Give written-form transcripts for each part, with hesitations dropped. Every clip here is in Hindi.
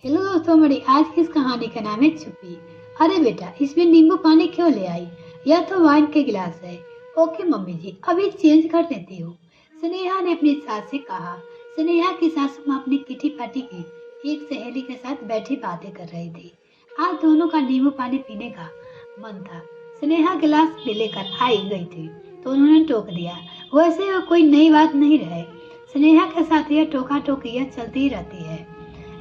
हेलो दोस्तों, हमारी आज की इस कहानी का नाम है चुप्पी। अरे बेटा, इसमें नींबू पानी क्यों ले आई? यह तो वाइन के गिलास है। ओके मम्मी जी, अभी चेंज कर देती हूँ, स्नेहा ने अपनी सास से कहा। स्नेहा की सासू माँ अपनी किटी पार्टी की एक सहेली के साथ बैठी बातें कर रही थी। आज दोनों का नींबू पानी पीने का मन था। स्नेहा गिलास भी लेकर आई गई थी तो उन्होंने टोक दिया। वैसे वह कोई नई बात नहीं रहे। स्नेहा के साथ यह टोका टोकी यह चलती ही रहती है।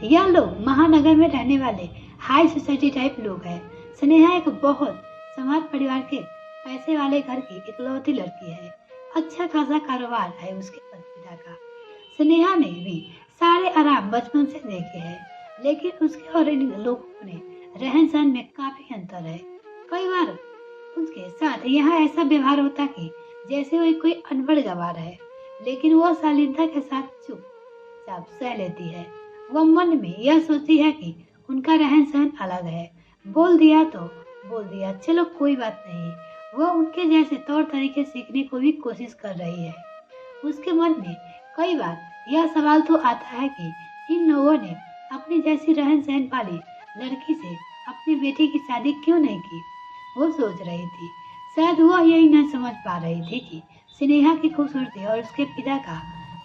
यह लोग महानगर में रहने वाले हाई सोसाइटी टाइप लोग हैं। स्नेहा एक बहुत समाज परिवार के पैसे वाले घर की इकलौती लड़की है। अच्छा खासा कारोबार है उसके पिता का। स्नेहा ने भी सारे आराम बचपन से देखे हैं, लेकिन उसके और इन लोगों में रहन सहन में काफी अंतर है। कई बार उसके साथ यहाँ ऐसा व्यवहार होता कि जैसे वही कोई अनपढ़ गवार है, लेकिन वह शालीनता के साथ चुपचाप सह लेती है। वह मन में यह सोचती है कि उनका रहन सहन अलग है। बोल दिया तो बोल दिया, चलो कोई बात नहीं। वह उनके जैसे तौर तरीके सीखने को भी कोशिश कर रही है। उसके मन में कई बार यह सवाल तो आता है कि इन लोगों ने अपनी जैसी रहन सहन वाली लड़की से अपनी बेटी की शादी क्यों नहीं की। वो सोच रही थी। शायद वह यही न समझ पा रही थी कि स्नेहा की खूबसूरती और उसके पिता का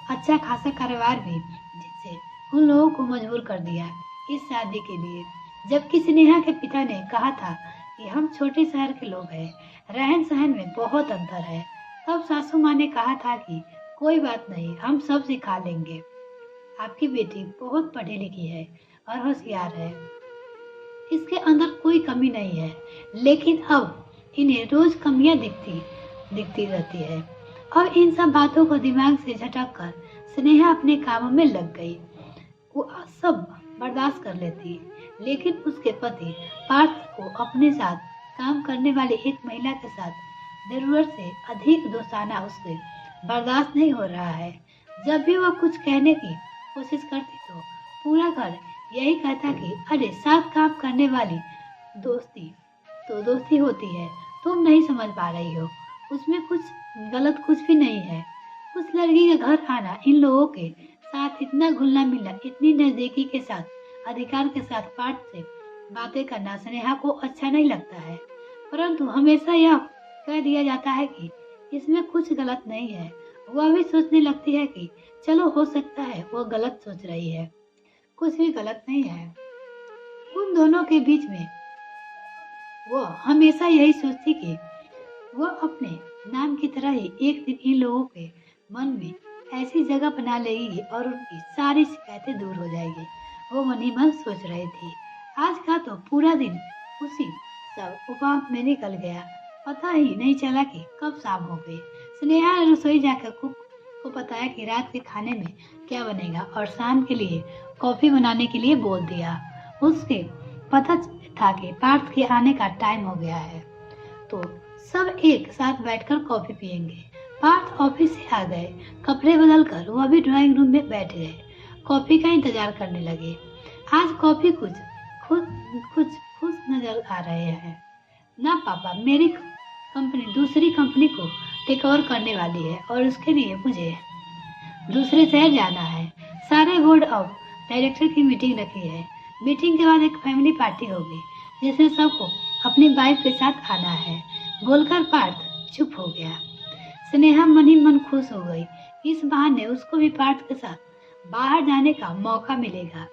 अच्छा खासा कारोबार भी जिससे उन लोगों को मजबूर कर दिया इस शादी के लिए। जबकि स्नेहा के पिता ने कहा था कि हम छोटे शहर के लोग हैं, रहन सहन में बहुत अंतर है। तब सासू माँ ने कहा था कि कोई बात नहीं, हम सब सिखा लेंगे। आपकी बेटी बहुत पढ़ी लिखी है और होशियार है, इसके अंदर कोई कमी नहीं है। लेकिन अब इन्हें रोज कमियां दिखती दिखती रहती है। अब इन सब बातों को दिमाग से झटक कर स्नेहा अपने कामों में लग गई। वो सब बर्दाश्त कर लेती, लेकिन उसके पति पार्थ को अपने साथ काम करने वाली एक महिला के साथ जरूरत से अधिक दोस्ताना उससे बर्दाश्त नहीं हो रहा है। जब भी वह कुछ कहने की कोशिश करती तो पूरा घर यही कहता कि अरे, साथ काम करने वाली दोस्ती तो दोस्ती होती है, तुम नहीं समझ पा रही हो, उसमें कुछ गलत कुछ भी नहीं है। उस लड़की के घर आना, इन लोगों के साथ इतना घुलना मिलना, इतनी नजदीकी के साथ अधिकार के साथ पार्थ से बातें करना स्नेहा को अच्छा नहीं लगता है। परंतु हमेशा यह कह दिया जाता है कि इसमें कुछ गलत नहीं है। वह भी सोचने लगती है कि चलो, हो सकता है वह गलत सोच रही है, कुछ भी गलत नहीं है। उन दोनों के बीच में वो हमेशा यही सोचती कि वह अपने नाम की तरह ही एक दिन इन लोगों के मन में ऐसी जगह बना लेगी और उनकी सारी शिकायतें दूर हो जाएगी। वो मन ही मन सोच रही थी। आज का तो पूरा दिन उसी सब उपाय में निकल गया। पता ही नहीं चला कि कब शाम हो गई। स्नेहा ने रसोई जाकर कुक को बताया कि रात के खाने में क्या बनेगा और शाम के लिए कॉफी बनाने के लिए बोल दिया। उसके पता था कि पार्थ के आने का टाइम हो गया है, तो सब एक साथ बैठकर कॉफी पियेंगे। पार्थ ऑफिस से आ गए। कपड़े बदलकर वह भी ड्राइंग रूम में बैठ गए। कॉफी का इंतजार करने लगे। आज कॉफी कुछ खुश नजर आ रहे हैं। ना पापा, मेरी कंपनी दूसरी कंपनी को टेक ओवर करने वाली है और उसके लिए मुझे दूसरे शहर जाना है। सारे बोर्ड ऑफ डायरेक्टर की मीटिंग रखी है। मीटिंग के बाद एक फैमिली पार्टी होगी जिसमें सबको अपनी वाइफ के साथ आना है। बोलकर पार्थ चुप हो गया। स्नेहा मन ही मन खुश हो गई। इस बहाने उसको भी पार्थ के साथ बाहर जाने का मौका मिलेगा,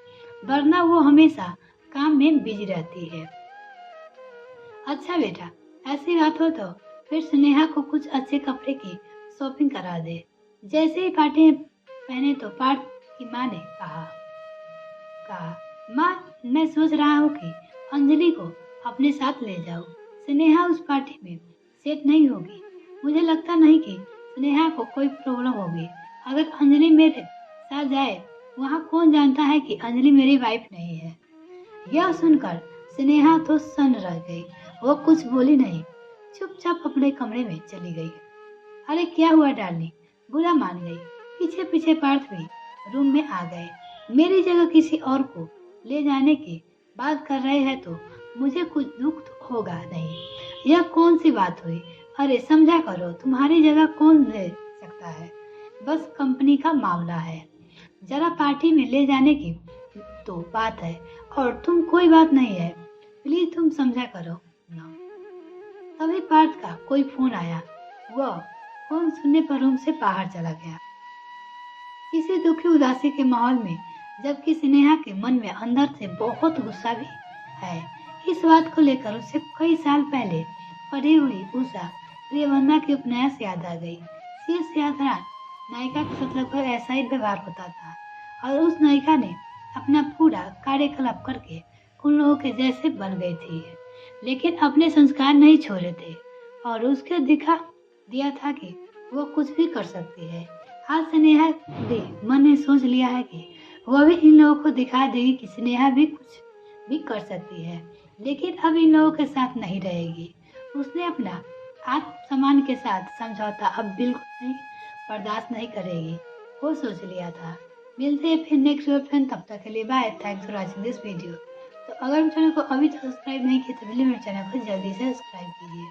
वरना वो हमेशा काम में बिजी रहती है। अच्छा बेटा, ऐसी बात हो तो फिर स्नेहा को कुछ अच्छे कपड़े की शॉपिंग करा दे। जैसे ही पार्टी पहने तो पार्थ की माँ ने कहा माँ, मैं सोच रहा हूँ कि अंजलि को अपने साथ ले जाऊँ। स्नेहा उस पार्टी में सेट नहीं होगी। मुझे लगता नहीं कि स्नेहा को कोई प्रॉब्लम होगी अगर अंजलि मेरे साथ जाए। वहाँ कौन जानता है कि अंजलि मेरी वाइफ नहीं है। यह सुनकर स्नेहा तो सन्न रह गई। वो कुछ बोली नहीं, चुपचाप अपने कमरे में चली गई। अरे क्या हुआ डार्लिंग, बुरा मान गई। पीछे पीछे पार्थ भी रूम में आ गए। मेरी जगह किसी और को ले जाने की बात कर रहे हैं तो मुझे कुछ दुख तो होगा नहीं। यह कौन सी बात हुई? अरे समझा करो, तुम्हारी जगह कौन ले सकता है, बस कंपनी का मामला है। जरा पार्टी में ले जाने की तो बात है और तुम कोई बात नहीं है, प्लीज तुम समझा करो ना। तभी पार्थ का कोई फोन आया। वह फोन सुनने पर रूम से बाहर चला गया। इसी दुखी उदासी के माहौल में जबकि स्नेहा के मन में अंदर से बहुत गुस्सा भी है। इस बात को लेकर उसे कई साल पहले पढ़ी हुई उषा प्रियवंदा की उपन्यास याद आ गई। शीर्ष यादरान नायिका के साथ लगभग ऐसा ही व्यवहार होता था और उस नायिका ने अपना पूरा कार्यकलाप करके उन लोगों के जैसे बन गई थी, लेकिन अपने संस्कार नहीं छोड़े थे और उसके दिखा दिया था कि वो कुछ भी कर सकती है। आज स्नेहा भी मन ने सोच लिया है कि वह भी इन लोगों को दिखा देगी कि स्नेहा भी कुछ भी कर सकती है, लेकिन अब इन लोगों के साथ नहीं रहेगी। उसने अपना आत्मसम्मान के साथ समझौता अब बिल्कुल नहीं बर्दाश्त नहीं करेगी, वो सोच लिया था। मिलते हैं फिर नेक्स्ट वीडियो। तब तक के लिए bye. Thanks for watching this video. तो अगर मेरे चैनल को अभी तक सब्सक्राइब नहीं किया तो प्लीज मेरे चैनल को जल्दी से सब्सक्राइब कीजिए।